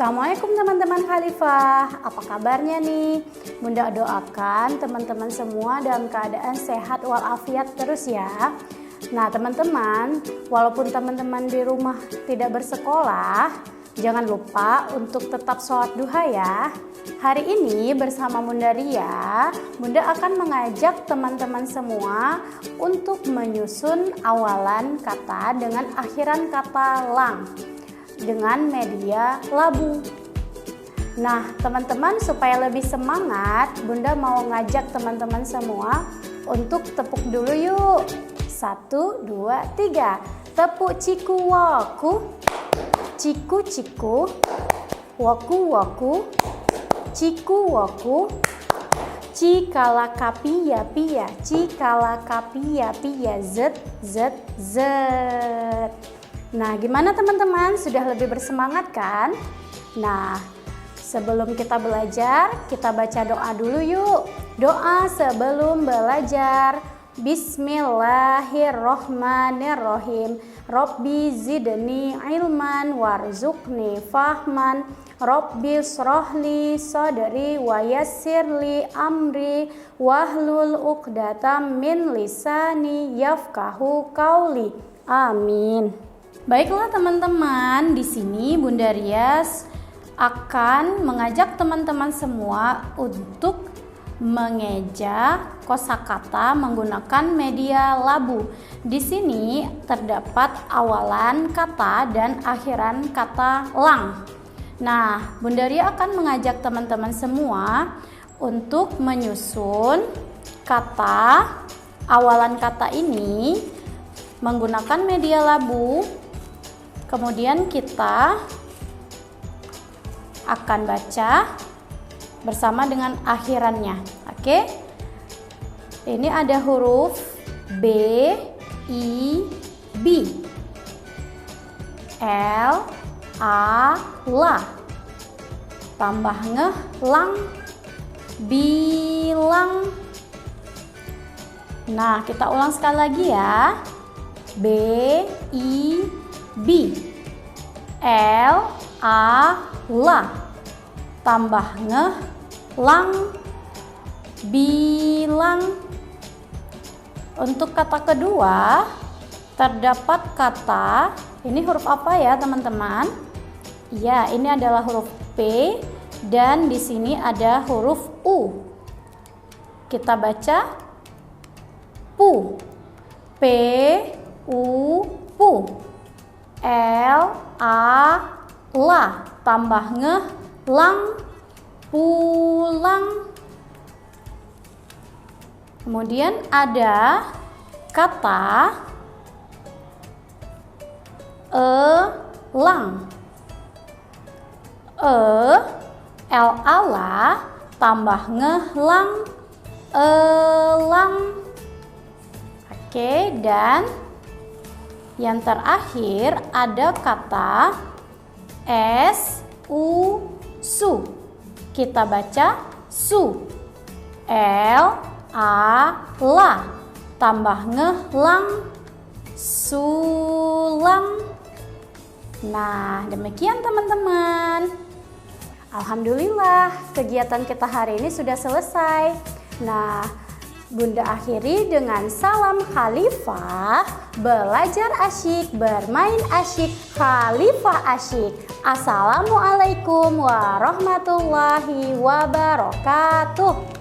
Assalamualaikum teman-teman Khalifah, apa kabarnya nih? Bunda doakan teman-teman semua dalam keadaan sehat walafiat terus ya. Nah teman-teman, walaupun teman-teman di rumah tidak bersekolah, jangan lupa untuk tetap sholat duha ya. Hari ini bersama Bunda Ria, Bunda akan mengajak teman-teman semua untuk menyusun awalan kata dengan akhiran kata lang dengan media labu. Nah teman-teman, supaya lebih semangat, Bunda mau ngajak teman-teman semua untuk tepuk dulu yuk. 1, 2, 3. Tepuk ciku waku, ciku ciku, waku waku, ciku waku, cikala kapia pia, cikala kapia pia, zet zet zet. Nah, gimana teman-teman? Sudah lebih bersemangat kan? Nah, sebelum kita belajar, kita baca doa dulu yuk. Doa sebelum belajar. Bismillahirrohmanirrohim. Robbi zidni ilman warzuqni fahman. Robbi srohli sodri wa yassirli amri wahlul uqdatam min lisani yafqahu qauli. Amin. Baiklah teman-teman, di sini Bunda Rias akan mengajak teman-teman semua untuk mengeja kosakata menggunakan media labu. Di sini terdapat awalan kata dan akhiran kata lang. Nah, Bunda Ria akan mengajak teman-teman semua untuk menyusun kata awalan kata ini menggunakan media labu. Kemudian kita akan baca bersama dengan akhirannya. Oke. Ini ada huruf B, I, B, L, A, la. Tambah ngeh, lang, bilang. Nah, kita ulang sekali lagi ya. B, I, B, L, A, la. Tambah ngeh, lang, bilang. Untuk kata kedua, terdapat kata, ini huruf apa ya teman-teman? Ya, ini adalah huruf P dan di sini ada huruf U. Kita baca pu. P, U, pu. L, A, la. Tambah ngeh, lang, pulang. Kemudian ada kata lang. L, ala. Tambah ngeh, lang, elang. Oke, dan yang terakhir ada kata su. Kita baca su. L, a, la. Tambah ngeh, lang, sulang. Nah, demikian teman-teman. Alhamdulillah, kegiatan kita hari ini sudah selesai. Nah, Bunda akhiri dengan salam Khalifah, belajar asyik, bermain asyik, Khalifah asyik. Assalamualaikum warahmatullahi wabarakatuh.